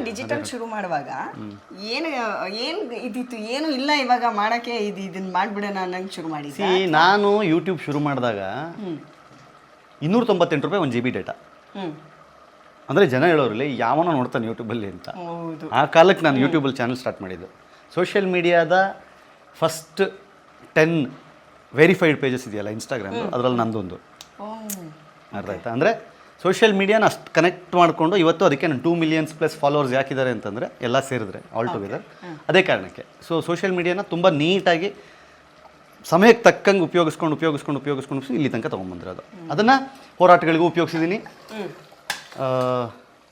Digital ಶುರು ಮಾಡುವಾಗ ಏನು ಏನು ಇದಿತ್ತು, ಏನು ಇಲ್ಲ ಇವಾಗ ಮಾಡಕ್ಕೆ ಇದನ್ನ ಮಾಡ್ಬಿಡೋಣ ಅನ್ನಂಗೆ ಶುರು ಮಾಡಿದ್ದೆ. ನಾನು ಯೂಟ್ಯೂಬ್ ಶುರು ಮಾಡಿದಾಗ 298 ರೂಪಾಯಿ 1 GB ಡೇಟಾ. ಅಂದರೆ ಜನ ಹೇಳೋರಲ್ಲಿ ಯಾವನೋ ನೋಡ್ತಾನೆ ಯೂಟ್ಯೂಬಲ್ಲಿ ಅಂತ. ಆ ಕಾಲಕ್ಕೆ ನಾನು ಯೂಟ್ಯೂಬಲ್ಲಿ ಚಾನಲ್ ಸ್ಟಾರ್ಟ್ ಮಾಡಿದ್ದು. ಸೋಷಿಯಲ್ ಮೀಡಿಯಾದ ಫಸ್ಟ್ 10 ವೆರಿಫೈಡ್ ಪೇಜಸ್ ಇದೆಯಲ್ಲ ಇನ್ಸ್ಟಾಗ್ರಾಮ್, ಅದರಲ್ಲಿ ನಂದೊಂದು. ಅರ್ಥ ಆಯ್ತಾ? ಅಂದರೆ ಸೋಷಿಯಲ್ ಮೀಡಿಯಾನ ಅಷ್ಟು ಕನೆಕ್ಟ್ ಮಾಡಿಕೊಂಡು ಇವತ್ತು ಅದಕ್ಕೆ ನಾನು 2 ಮಿಲಿಯನ್ಸ್ ಪ್ಲಸ್ ಫಾಲೋವರ್ಸ್ ಯಾಕಿದ್ದಾರೆ ಅಂತಂದರೆ ಎಲ್ಲ ಸೇರಿದ್ರೆ ಆಲ್ ಟುಗೆದರ್ ಅದೇ ಕಾರಣಕ್ಕೆ. ಸೊ ಸೋಷಿಯಲ್ ಮೀಡಿಯಾನ ತುಂಬ ನೀಟಾಗಿ ಸಮಯಕ್ಕೆ ತಕ್ಕಂಗೆ ಉಪಯೋಗಿಸ್ಕೊಂಡು ಇಲ್ಲಿ ತನಕ ತೊಗೊಂಬಂದಿರೋದು. ಅದನ್ನು ಹೋರಾಟಗಳಿಗೂ ಉಪಯೋಗಿಸಿದ್ದೀನಿ.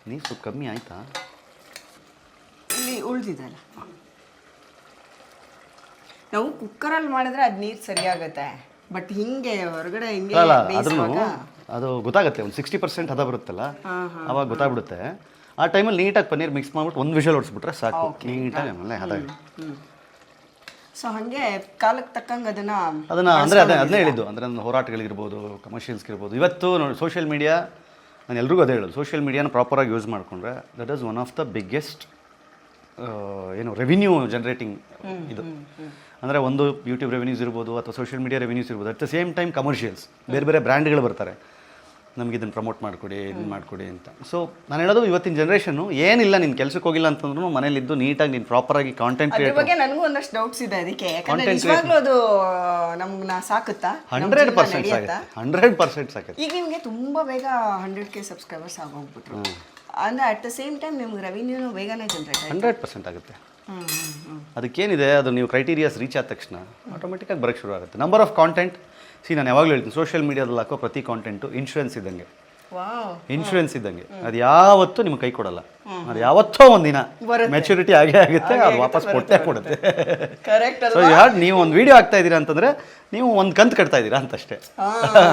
ನೀರು ಸ್ವಲ್ಪ ಕಮ್ಮಿ ಆಯಿತಾ? ಇಲ್ಲಿ ಉಳಿದಿದ್ದಲ್ಲ, ನಾವು ಕುಕ್ಕರಲ್ಲಿ ಮಾಡಿದ್ರೆ ಅದು ನೀರು ಸರಿಯಾಗತ್ತೆ. ಬಟ್ ಹಿಂಗೆ ಹೊರಗಡೆ ಹಿಂಗೆ ಅದು ಗೊತ್ತಾಗುತ್ತೆ. ಒಂದು 60% ಹದ ಬರುತ್ತಲ್ಲ, ಅವಾಗ ಗೊತ್ತಾಗ್ಬಿಡುತ್ತೆ. ಆ ಟೈಮಲ್ಲಿ ನೀಟಾಗಿ ಪನ್ನೀರ್ ಮಿಕ್ಸ್ ಮಾಡ್ಬಿಟ್ಟು ಒಂದು ವಿಷಲ್ ಹೊಡಿಸ್ಬಿಟ್ರೆ ಸಾಕು, ನೀಟಾಗಿ ಆಮೇಲೆ ಹದ. ಸೊ ಹಾಗೆ ಕಾಲಕ್ಕೆ ತಕ್ಕಂಗೆ ಅದನ್ನು ಅಂದರೆ ಅದನ್ನೇ ಹೇಳಿದ್ದು. ಅಂದರೆ ನನ್ನ ಹೋರಾಟಗಳಿರ್ಬೋದು, ಕಮರ್ಷಿಯಲ್ಸ್ಗಿರ್ಬೋದು. ಇವತ್ತು ನೋಡಿ ಸೋಷಿಯಲ್ ಮೀಡಿಯಾ, ನಾನು ಎಲ್ರಿಗೂ ಅದೇ ಹೇಳೋದು, ಸೋಷಿಯಲ್ ಮೀಡಿಯಾನ ಪ್ರಾಪರಾಗಿ ಯೂಸ್ ಮಾಡಿಕೊಂಡ್ರೆ that is one of the biggest revenue generating ಇದು. ಅಂದರೆ ಒಂದು ಯೂಟ್ಯೂಬ್ ರೆವಿನ್ಯೂಸ್ ಇರ್ಬೋದು ಅಥವಾ ಸೋಷಿಯಲ್ ಮೀಡಿಯಾ ರೆವಿನ್ಯೂಸ್ ಇರ್ಬೋದು. At the same time commercials, ಬೇರೆ ಬೇರೆ ಬ್ರ್ಯಾಂಡ್ಗಳು ಬರ್ತಾರೆ, ನಮಗೆ ಇದನ್ನು ಪ್ರಮೋಟ್ ಮಾಡಿಕೊಡಿ, ಇದನ್ನು ಮಾಡಿಕೊಡಿ ಅಂತ. ಸೊ ನಾನು ಹೇಳೋದು ಇವತ್ತಿನ ಜನರೇಷನ್ನು ಏನಿಲ್ಲ, ನೀನು ಕೆಲಸಕ್ಕೆ ಹೋಗಿಲ್ಲ ಅಂತಂದ್ರೂ ಮನೇಲಿದ್ದು ನೀಟಾಗಿ ನೀನು ಪ್ರಾಪರಾಗಿ ಕಾಂಟೆಂಟ್ ಕ್ರಿಯೇಟ್ ಬಗ್ಗೆ ನನಗೂ ಒಂದಷ್ಟು ಡೌಟ್ಸ್ ಇದೆ. ಅದಕ್ಕೆ ನಿಜವಾಗ್ಲೂ ಅದು ನಮ್ಗೆ ಸಾಕುತ್ತಾ? 100% ಸಾಕುತ್ತೆ, 100% ಸಾಕುತ್ತೆ. ಈಗ ನಿಮಗೆ ತುಂಬ ಬೇಗ 100K ಸಬ್ಸ್ಕ್ರೈಬರ್ಸ್ ಆಗೋಗ್ಬಿಟ್ರು ಅಂದರೆ ಅಟ್ ದ ಸೇಮ್ ಟೈಮ್ ನಿಮ್ಗೆ ರೆವಿನ್ಯೂನು ಬೇಗನೆ ಜನರೇಟ್ 100% ಆಗುತ್ತೆ. ಅದಕ್ಕೇನಿದೆ, ಅದು ನೀವು ಕ್ರೈಟೀರಿಯಾಸ್ ರೀಚ್ ಆದ ತಕ್ಷಣ ಆಟೋಮೆಟಿಕ್ಕಾಗಿ ಬರೋಕ್ಕೆ ಶುರು ಆಗುತ್ತೆ. ನಂಬರ್ ಆಫ್ ಕಾಂಟೆಂಟ್, ನಾನು ಯಾವಾಗಲೂ ಹೇಳ್ತೀನಿ, ಸೋಷಿಯಲ್ ಮೀಡಿಯಾದಲ್ಲಿ ಹಾಕೋ ಪ್ರತಿ ಕಾಂಟೆಂಟು ಇನ್ಶೂರೆನ್ಸ್ ಇದ್ದಂಗೆ. ಅದು ಯಾವತ್ತೂ ನಿಮ್ಗೆ ಕೈ ಕೊಡಲ್ಲ. ಅದು ಯಾವತ್ತೋ ಒಂದಿನ ಮೆಚುರಿಟಿ ಆಗೇ ಆಗುತ್ತೆ, ಅದು ವಾಪಸ್ ಕೊಡುತ್ತೆ. ಸೊ ನೀವು ಒಂದು ವಿಡಿಯೋ ಆಗ್ತಾ ಇದ್ದೀರಾ ಅಂತಂದ್ರೆ ನೀವು ಒಂದು ಕಂತು ಕಟ್ತಾ ಇದ್ದೀರಾ ಅಂತಷ್ಟೇ,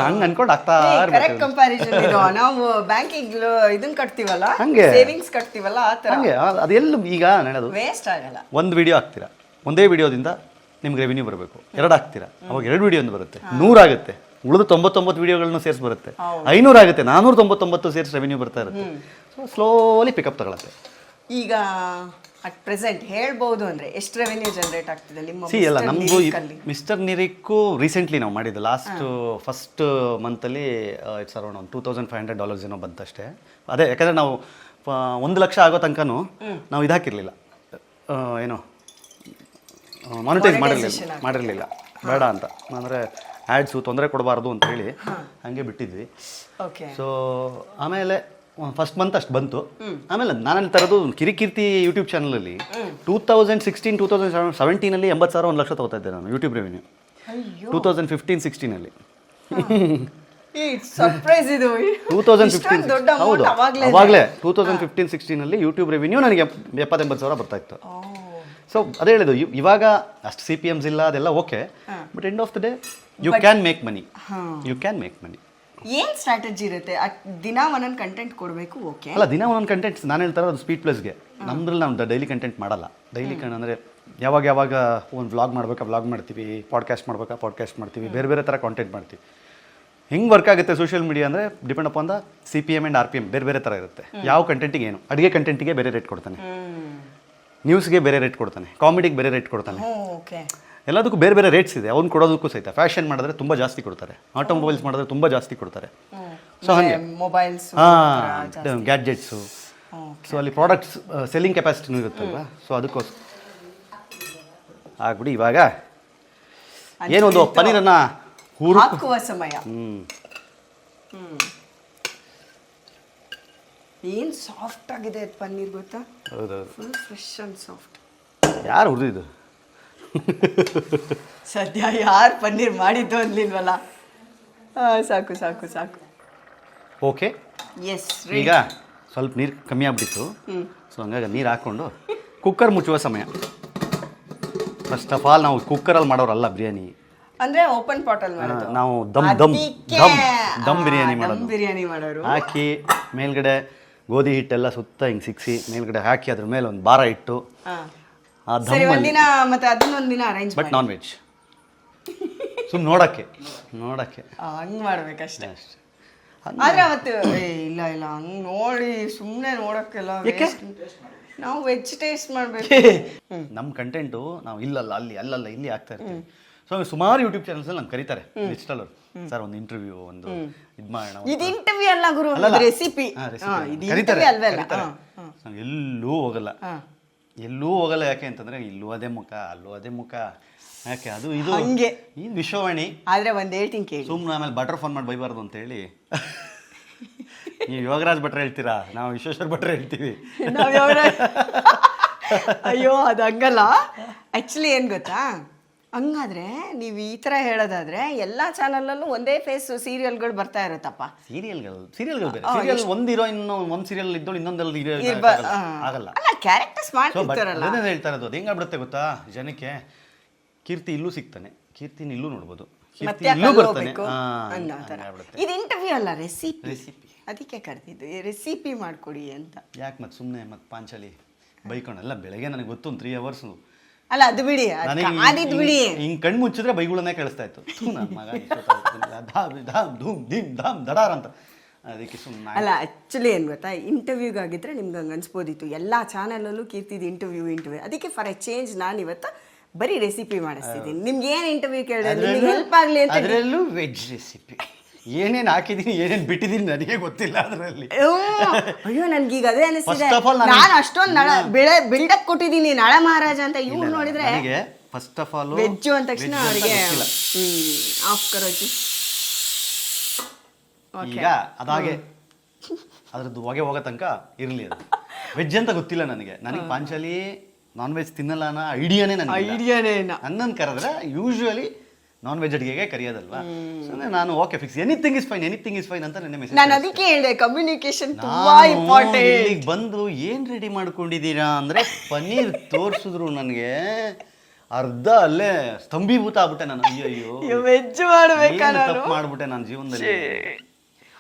ಹಂಗೆ ಅನ್ಕೊಂಡು ಆಗ್ತಾ ಇರ್ಬೇಕು. ನಾವು ಬ್ಯಾಂಕಿಗೆ ಇದನ್ನ ಕಟ್ತೀವಲ್ಲ, ಹಂಗೆ ಸೇವಿಂಗ್ಸ್ ಕಟ್ತೀವಲ್ಲ, ಹಂಗೆ ಅದೆಲ್ಲ ಈಗ ನಡೆಯೋದು. ವೇಸ್ಟ್ ಆಗಲ್ಲ. ಒಂದು ವಿಡಿಯೋ ಹಾಕ್ತೀರಾ, ಒಂದೇ ವಿಡಿಯೋದಿಂದ ನಿಮ್ಗೆ ರೆವಿನ್ಯೂ ಬರಬೇಕು. 2 ಹಾಕ್ತೀರಾ, ಅವಾಗ 2 ವಿಡಿಯೋ ಬರುತ್ತೆ, 100 ಆಗುತ್ತೆ. ಉಳಿದು 99 ವಿಡಿಯೋಗಳನ್ನು ಸೇರಿಸಿ ಬರುತ್ತೆ, 500 ಆಗುತ್ತೆ, 499 ಸೇರಿಸಿ ರೆವಿನ್ಯೂ ಬರ್ತಾ ಇರುತ್ತೆ. ಸೊ ಸ್ಲೋಲಿ ಪಿಕಪ್ ತಗೊಳತ್ತೆ. ಈಗ ಅಟ್ ಪ್ರೆಸೆಂಟ್ ಹೇಳ್ಬೋದು ಅಂದರೆ ಎಷ್ಟು ರೆವಿನ್ಯೂ ಜನರೇಟ್ ಆಗ್ತಿದೆ ನಿಮ್ಮ? ಎಲ್ಲ ನಮಗೂ ಮಿಸ್ಟರ್ ನಿರಿಕ್ಕು ರೀಸೆಂಟ್ಲಿ ನಾವು ಮಾಡಿದ್ದು ಫಸ್ಟ್ ಮಂತಲ್ಲಿ ಇಟ್ಸ್ ಅರೌಂಡ್ ಒಂದು $2,500 ಏನೋ ಬಂತಷ್ಟೇ. ಅದೇ ಯಾಕಂದರೆ ನಾವು 1 ಲಕ್ಷ ಆಗೋ ತನಕನೂ ನಾವು ಇದು ಹಾಕಿರಲಿಲ್ಲ, ಏನು ಮಾನಿಟೈಸ್ ಮಾಡಿರಲಿಲ್ಲ ಬೇಡ ಅಂತ. ಅಂದರೆ ಆ್ಯಡ್ಸು ತೊಂದರೆ ಕೊಡಬಾರ್ದು ಅಂತ ಹೇಳಿ ಹಾಗೆ ಬಿಟ್ಟಿದ್ವಿ. ಸೊ ಆಮೇಲೆ ಫಸ್ಟ್ ಮಂತ್ ಅಷ್ಟು ಬಂತು. ಆಮೇಲೆ ನಾನಲ್ಲಿ ತರೋದು ಕಿರಿಕೀರ್ತಿ ಯೂಟ್ಯೂಬ್ ಚಾನಲಲ್ಲಿ 2016-2017 80,000 1 ಲಕ್ಷ ತಗೋತಾ ಇದ್ದೆ ನಾನು ಯೂಟ್ಯೂಬ್ ರೆವಿನ್ಯೂ. 2015-16 ಹೌದು, ಅವಾಗಲೇ 2015-16 ಯೂಟ್ಯೂಬ್ ರೆವಿನ್ಯೂ ನನಗೆ 70,000-80,000 ಬರ್ತಾ ಇತ್ತು. ಸೊ ಅದೇ ಹೇಳಿದ್ದು, ಇವಾಗ ಅಷ್ಟು CPMs ಇಲ್ಲ, ಅದೆಲ್ಲ okay. But end of the day you can make money. ಏನು ಸ್ಟ್ರಾಟಜಿ ಇರುತ್ತೆ? ದಿನ ಒಂದೊಂದು ಕಂಟೆಂಟ್ ಕೊಡಬೇಕು, ಓಕೆ ಅಲ್ಲ, ದಿನ ಒಂದೊಂದು ಕಂಟೆಂಟ್. ನಾನು ಹೇಳ್ತಾರೆ ಅದು ಸ್ಪೀಡ್ ಪ್ಲಸ್ಗೆ. ನಮ್ದ್ರಲ್ಲಿ ನಾವು ಡೈಲಿ ಕಂಟೆಂಟ್ ಮಾಡಲ್ಲ. ಡೈಲಿ ಅಂದರೆ ಯಾವಾಗ ಒಂದು ವ್ಲಾಗ್ ಮಾಡ್ಬೇಕಾ ವ್ಲಾಗ್ ಮಾಡ್ತೀವಿ, ಪಾಡ್ಕಾಸ್ಟ್ ಮಾಡ್ತೀವಿ, ಬೇರೆ ಬೇರೆ ಥರ ಕಾಂಟೆಂಟ್ ಮಾಡ್ತೀವಿ. ಹೆಂಗೆ ವರ್ಕ್ ಆಗುತ್ತೆ ಸೋಷಿಯಲ್ ಮೀಡಿಯಾ ಅಂದರೆ depend upon the CPM and RPM ಬೇರೆ ಬೇರೆ ಥರ ಇರುತ್ತೆ. ಯಾವ ಕಂಟೆಂಟಿಗೆ ಏನು, ಅಡುಗೆ ಕಂಟೆಂಟಿಗೆ ಬೇರೆ ರೇಟ್ ಕೊಡ್ತಾನೆ, ನ್ಯೂಸ್ಗೆ ಬೇರೆ ರೇಟ್ ಕೊಡ್ತಾನೆ, ಕಾಮಿಡಿಗೆ ಬೇರೆ ರೇಟ್ ಕೊಡ್ತಾನೆ. ಎಲ್ಲದಕ್ಕೂ ಬೇರೆ ಬೇರೆ ರೇಟ್ಸ್ ಇದೆ. ಅವ್ನು ಕೊಡೋದಕ್ಕೂ ಸಹಿತ ಫ್ಯಾಷನ್ ಮಾಡಿದ್ರೆ ತುಂಬ ಜಾಸ್ತಿ ಕೊಡ್ತಾರೆ, ಆಟೋಮೊಬೈಲ್ಸ್ ಮಾಡಿದ್ರೆ ತುಂಬ ಜಾಸ್ತಿ ಕೊಡ್ತಾರೆ. ಸೊ ಹಾಗೆ ಮೊಬೈಲ್ಸ್, ಗ್ಯಾಡ್ಜೆಟ್ಸು. ಸೊ ಅಲ್ಲಿ ಪ್ರಾಡಕ್ಟ್ಸ್ ಸೆಲ್ಲಿಂಗ್ ಕೆಪಾಸಿಟಿನೂ ಇರುತ್ತಲ್ವಾ. ಸೊ ಅದಕ್ಕೋಸ್ಕರ ಆಗ್ಬಿಡಿ. ಇವಾಗ ಏನೊಂದು ಪನ್ನೀರನ್ನು ಹಾಕುವ ಸಮಯ. ಏನು ಸಾಫ್ಟ್ ಆಗಿದೆ ಪನ್ನೀರ್ ಗೊತ್ತಾ? ಹೌದೌದು, ಫುಲ್ ಫ್ರೆಶ್ ಆ್ಯಂಡ್ ಸಾಫ್ಟ್. ಯಾರು ಹುರಿದಿದ್ದು? ಸದ್ಯ ಯಾರು ಪನ್ನೀರ್ ಮಾಡಿದ್ದು ಅನ್ಲಿಲ್ವಲ್ಲ. ಸಾಕು. Okay, yes. ಈಗ ಸ್ವಲ್ಪ ನೀರು ಕಮ್ಮಿ ಆಗ್ಬಿಟ್ಟಿತ್ತು. ಸೊ ಹಂಗಾಗಿ ನೀರು ಹಾಕ್ಕೊಂಡು ಕುಕ್ಕರ್ ಮುಚ್ಚುವ ಸಮಯ. ಫಸ್ಟ್ ಆಫ್ ಆಲ್ ನಾವು ಕುಕ್ಕರಲ್ಲಿ ಮಾಡೋರಲ್ಲ ಬಿರಿಯಾನಿ, ಅಂದರೆ ಓಪನ್ ಪಾಟಲ್ಲಿ ಮಾಡೋದು. ನಾವು ದಮ್ ಬಿರಿಯಾನಿ ಮಾಡೋರು. ಹಾಕಿ ಮೇಲ್ಗಡೆ ಗೋಧಿ ಹಿಟ್ಟೆಲ್ಲ ಸುತ್ತ ಹಿಂಗೆ ಸಿಕ್ಸಿ ಮೇಲ್ಗಡೆ ಹಾಕಿ ಅದ್ರ ಮೇಲೆ ಒಂದು ಭಾರ ಇಟ್ಟು ಬಟ್ ನಾನ್ ವೆಜ್ ಸುಮ್ಮನೆ ನೋಡಕ್ಕೆ ಹಂಗೆ ಮಾಡ್ಬೇಕಷ್ಟೇ. ಆದ್ರೆ ಅವತ್ತು ಇಲ್ಲ ಹಂಗೆ ನೋಡಿ ಸುಮ್ಮನೆ ನೋಡೋಕ್ಕೆಲ್ಲ ನಾವು ವೆಜ್ ಟೇಸ್ಟ್ ಮಾಡ್ಬೇಕು. ನಮ್ಮ ಕಂಟೆಂಟು ನಾವು ಇಲ್ಲಲ್ಲ ಅಲ್ಲಿ ಅಲ್ಲಲ್ಲ ಇಲ್ಲಿ ಆಗ್ತಾ ಇರ್ತೀವಿ. ಸೊ ಸುಮಾರು ಯೂಟ್ಯೂಬ್ ಚಾನಲ್ಸ್ ಅಲ್ಲಿ ನಮ್ಗೆ ಕರೀತಾರೆ ಡಿಜಿಟಲ್ ಅವರು, ಸರ್ ಒಂದು ಇಂಟರ್ವ್ಯೂ ಒಂದು ಇದು ಮಾಡೋಣ. ಇದು ಇಂಟರ್ವ್ಯೂ ಅಲ್ಲ ಗುರು, ರೆಸಿಪಿ. ಕರೀತಾರೆ ನಾವು ಎಲ್ಲೂ ಹೋಗಲ್ಲ, ಎಲ್ಲೂ ಹೋಗಲ್ಲ. ಯಾಕೆ ಅಂತಂದ್ರೆ ಇಲ್ಲೂ ಅದೇ ಮುಖ ಅಲ್ಲೂ ಅದೇ ಮುಖ, ಯಾಕೆ ಅದು ಇದು ಹಂಗೆ ಇದು ವಿಶ್ವವಾಣಿ. ಆದ್ರೆ ಒಂದ್ ಹೇಳ್ತೀನಿ ಕೇಳಿ, ಸುಮ್ಮನೆ ಆಮೇಲೆ ಬಟ್ರ್ ಫೋನ್ ಮಾಡಿ ಬೈಬಾರ್ದು ಅಂತ ಹೇಳಿ ನೀವು ಯೋಗರಾಜ್ ಭಟ್ರ ಹೇಳ್ತೀರಾ, ನಾವು ವಿಶ್ವೇಶ್ವರ ಭಟ್ರ ಹೇಳ್ತೀವಿ. ಅಯ್ಯೋ ಅದು ಹಂಗಲ್ಲ. ಆಕ್ಚುಲಿ ಏನ್ ಗೊತ್ತಾ, ಹಂಗಾದ್ರೆ ನೀವು ಈ ತರ ಹೇಳೋದಾದ್ರೆ ಎಲ್ಲಾ ಚಾನಲಲ್ಲೂ ಒಂದೇ ಫೇಸ್ ಸೀರಿಯಲ್ಗಳು ಬರ್ತಾ ಇರುತ್ತಪ್ಪ. ಸೀರಿಯಲ್ಗಳು ಬೇರೆ, ಸೀರಿಯಲ್ ಒಂದ್ ಹೀರೋಯಿನ್ ಒಂದ್ ಸೀರಿಯಲ್ ಇದ್ದೋಳು ಇನ್ನೊಂದಲ್ಲಿ ಆಗಲ್ಲ. ಅಲ್ಲ, ಕ್ಯಾರೆಕ್ಟರ್ಸ್ ಮಾಡ್ತಿರ್ತಾರಲ್ಲ. ಅದೇ ಹೇಳ್ತಾ ಇರೋದು. ಅದು ಹೆಂಗಾಗ್ಬಿಡುತ್ತೆ ಗೊತ್ತಾ ಜನಕ್ಕೆ, ಕೀರ್ತಿ ಇಲ್ಲೂ ಸಿಗ್ತಾನೆ, ಕೀರ್ತಿನ ಇಲ್ಲೂ ನೋಡ್ಬೋದು, ಕೀರ್ತಿ ಇಲ್ಲೂ ಬರ್ತಾನೆ. ಇದು ಇಂಟರ್ವ್ಯೂ ಅಲ್ಲ, ರೆಸಿಪಿ. ಅದಕ್ಕೆ ಕರೆದಿದ್ದು, ರೆಸಿಪಿ ಮಾಡ್ಕೊಡಿ ಅಂತ. ಯಾಕೆ ಮತ್ತೆ ಸುಮ್ಮನೆ ಮತ್ತೆ ಪಾಂಚಾಲಿ ಬೈಕೊಂಡೆಲ್ಲ ಬೆಳಗ್ಗೆ ನನಗೆ ಗೊತ್ತು ಒಂದು 3 hours. ಅಲ್ಲ ಅದು ಬಿಡಿ, ಆದಿದ್ ಬಿಡಿ. ಹಿಂಗ್ ಕಣ್ಣು ಮುಚ್ಚಿದ್ರೆ ಬೈಗುಳನ್ನೇ ಕೇಳಿಸ್ತಾ ಇತ್ತು. ನನ್ನ ಮಗ ದಡಾರ್ ಅಂತ. ಅದಕ್ಕೆ ಸುಮ್ಮನೆ. ಅಲ್ಲ ಆಕ್ಚುಲಿ ಏನ್ ಗೊತ್ತಾ, ಇಂಟರ್ವ್ಯೂಗಾಗಿದ್ರೆ ನಿಮ್ಗೆ ಹಂಗೆ ಅನ್ಸ್ಬೋದಿತ್ತು, ಎಲ್ಲ ಚಾನಲಲ್ಲೂ ಕೀರ್ತಿದ್ ಇಂಟರ್ವ್ಯೂ. ಅದಕ್ಕೆ ಫಾರ್ ಎ ಚೇಂಜ್ ನಾನು ಇವತ್ತು ಬರೀ ರೆಸಿಪಿ ಮಾಡಿಸ್ತಿದ್ದೀನಿ. ನಿಮ್ಗೆ ಏನು ಇಂಟರ್ವ್ಯೂ ಕೇಳಿದ್ರೆ ನಿಮ್ಗೆ ಹೆಲ್ಪ್ ಆಗಲಿ ಅಂತ. ಅದರಲ್ಲೂ ವೆಜ್ ರೆಸಿಪಿ ಏನೇನು ಹಾಕಿದ್ದೀನಿ ಏನೇನು ಬಿಟ್ಟಿದ್ದೀನಿ ನನಗೆ ಗೊತ್ತಿಲ್ಲ ಅದರಲ್ಲಿ. ಅಯ್ಯೋ ನನ್ಗೀಗ ಅದೇ ಅನಿಸ್ತಿದೆ, ನಾನು ಅಷ್ಟೊಂದು ಬಿಲ್ಡಪ್ ಕೊಟ್ಟಿದ್ದೀನಿ ನಳ ಮಹಾರಾಜ ಅಂತ. ಇವ್ರು ನೋಡಿದ್ರೆ ಫಸ್ಟ್ ಆಫ್ ಆಲ್ ವೆಜ್ ಅಂದ ತಕ್ಷಣ ಅವರಿಗೆ ಆಫ್ ಕರೋಜಿ. ಈಗ ಅದಾಗೆ ಅದ್ರದ್ದು ಹೊಗೆ ಹೋಗೋ ತನಕ ಇರಲಿ. ಅದು ವೆಜ್ ಅಂತ ಗೊತ್ತಿಲ್ಲ ನನಗೆ. ಪಾಂಚಾಲಿ ನಾನ್ ವೆಜ್ ತಿನ್ನಲ್ಲ ಅನ್ನೋ ಐಡಿಯಾನೇ ನನ್ನನ್ನು ಕರೆದ್ರೆ ಯೂಶುವಲಿ ನಾನ್ ವೆಜ್ ಅಡುಗೆಗೆ ಕರೆಯೋದಲ್ವಾ. ನಾನು okay fix, anything is fine ಅಂತ ನನ್ನ ಮೆಸೇಜ್. ನಾನು ಅದಕ್ಕೆ ಹೇಳಿದೆ ಕಮ್ಯುನಿಕೇಶನ್ ತುಂಬಾ ಇಂಪಾರ್ಟೆಂಟ್. ಇಲ್ಲಿಗೆ ಬಂದು ಏನ್ ರೆಡಿ ಮಾಡ್ಕೊಂಡಿದ್ದೀರಾ ಅಂದ್ರೆ ಪನ್ನೀರ್ ತೋರಿಸಿದ್ರು ನನಗೆ, ಅರ್ಧ ಅಲ್ಲೇ ಸ್ತಂಭೀಭೂತ ಆಗ್ಬಿಟ್ಟೆ ನಾನು. ಅಯ್ಯೋ ವೆಜ್ ಮಾಡ್ಬೇಕಾ, ತಪ್ಪು ಮಾಡ್ಬಿಟ್ಟೆ ನಾನು ಜೀವನದಲ್ಲಿ.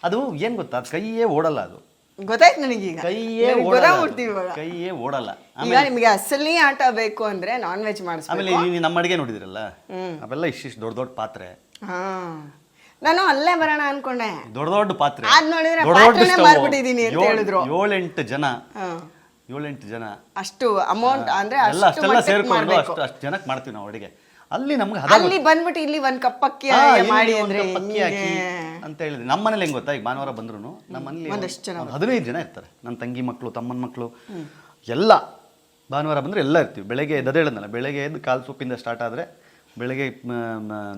ಅದು ಏನ್ ಗೊತ್ತಾ, ಅದು ಕೈಯೇ ಓಡಲ್ಲ. ಅದು ಗೊತ್ತಾಯ್ತು ನನಗೀಗ, ಕೈಯೇ ಓಡಲ್ಲ. ಈಗ ನಿಮಗೆ ಅಸಲಿ ಆಟ ಬೇಕು ಅಂದ್ರೆ ನಾನ್ ವೆಜ್ ಮಾಡಿಸ್ಬೇಕು. ಆಮೇಲೆ ನಮ್ಮ ಅಡಿಗೆ ನೋಡಿದಿರಲ್ಲ, ಅವೆಲ್ಲ ಇಷ್ಟಿಷ್ಟು ದೊಡ್ಡ ಪಾತ್ರೆ. ನಾನು ಅಲ್ಲೇ ಬರೋಣ ಅನ್ಕೊಂಡೆ, ದೊಡ್ಡ ಪಾತ್ರೆ. ಅದ್ ನೋಡಿದ್ರೆ ಪಾತ್ರೆನೇ ಮಾರ್ಬಿಟ್ಟಿದೀನಿ ಅಂತ ಹೇಳಿದ್ರು. 7-8 ಜನ ಅಷ್ಟು ಅಮೌಂಟ್ ಅಂದ್ರೆ ಅಷ್ಟೆಲ್ಲ ಸೇರ್ಕೊಂಡು ಅಷ್ಟು ಜನಕ್ಕೆ ಮಾಡ್ತೀವಿ ನಾವು ಅಡಿಗೆ. ಅಲ್ಲಿ ನಮ್ಗೆ ಅಲ್ಲಿ ಬಂದ್ಬಿಟ್ಟು ಇಲ್ಲಿ ಒಂದ್ ಕಪ್ ಅಕ್ಕಿ ಮಾಡಿ ಅಂದ್ರೆ ಅಂತ ಹೇಳಿದ್ರೆ. ನಮ್ಮ ಮನೇಲಿ ಹೆಂಗ್ ಗೊತ್ತಾ, ಈಗ ಭಾನುವಾರ ಬಂದ್ರು ನಮ್ಮ ಮನೇಲಿ 15 ಜನ ಇರ್ತಾರೆ. ನನ್ನ ತಂಗಿ ಮಕ್ಕಳು, ತಮ್ಮನ ಮಕ್ಕಳು ಎಲ್ಲ ಭಾನುವಾರ ಬಂದ್ರೆ ಎಲ್ಲ ಇರ್ತೀವಿ. ಬೆಳಗ್ಗೆ ಎದ್ದು ಹೇಳಿದ್ನಲ್ಲ, ಬೆಳಗ್ಗೆ ಎದ್ದು ಕಾಲು ಸೊಪ್ಪಿಂದ ಸ್ಟಾರ್ಟ್ ಆದರೆ, ಬೆಳಗ್ಗೆ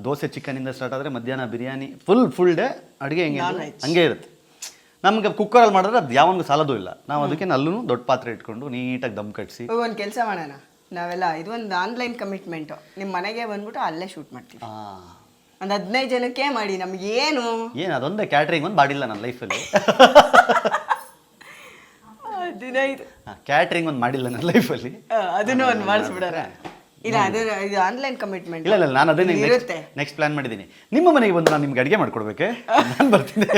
ದೋಸೆ ಚಿಕನಿಂದ ಸ್ಟಾರ್ಟ್ ಆದರೆ, ಮಧ್ಯಾಹ್ನ ಬಿರಿಯಾನಿ, ಫುಲ್ ಡೇ ಅಡುಗೆ ಹಂಗೆ ಇರುತ್ತೆ. ನಮ್ಗೆ ಕುಕ್ಕರಲ್ಲಿ ಮಾಡಿದ್ರೆ ಅದು ಯಾವೊಂದು ಸಾಲದೂ ಇಲ್ಲ. ನಾವು ಅದಕ್ಕೆ ಅಲ್ಲೂ ದೊಡ್ಡ ಪಾತ್ರೆ ಇಟ್ಕೊಂಡು ನೀಟಾಗಿ ದಮ್ ಕಟ್ಟಿಸಿ ಒಂದು ಕೆಲಸ ಮಾಡೋಣ ನಾವೆಲ್ಲ. ಇದೊಂದು ಆನ್ಲೈನ್ ಕಮಿಟ್ಮೆಂಟು, ನಿಮ್ಮ ಮನೆಗೆ ಬಂದ್ಬಿಟ್ಟು ಅಲ್ಲೇ ಶೂಟ್ ಮಾಡ್ತೀವಿ. ಒಂದು 15 ಜನಕ್ಕೆ ಮಾಡಿ. ನಮ್ಗೆ ಏನು ಅದೊಂದೇ ಕ್ಯಾಟ್ರಿಂಗ್ ಒಂದು ಮಾಡಿಲ್ಲ ನನ್ನ ಲೈಫಲ್ಲಿ. 15 ಕ್ಯಾಟ್ರಿಂಗ್ ಒಂದು ಮಾಡಿಲ್ಲ ನನ್ನ ಲೈಫಲ್ಲಿ. ಅದನ್ನು ಒಂದು ಮಾಡಿಸ್ಬಿಡಾರ. ಇಲ್ಲ ಅದು ಇದು ಆನ್ಲೈನ್ ಕಮಿಟ್ಮೆಂಟ್. ಇಲ್ಲ ನಾನು ಅದೇ ನೆಕ್ಸ್ಟ್ ಪ್ಲಾನ್ ಮಾಡಿದ್ದೀನಿ. ನಿಮ್ಮ ಮನೆಗೆ ಬಂದು ನಾನು ನಿಮ್ಗೆ ಅಡುಗೆ ಮಾಡ್ಕೊಡ್ಬೇಕೆ, ನಾನು ಬರ್ತೀನಿ.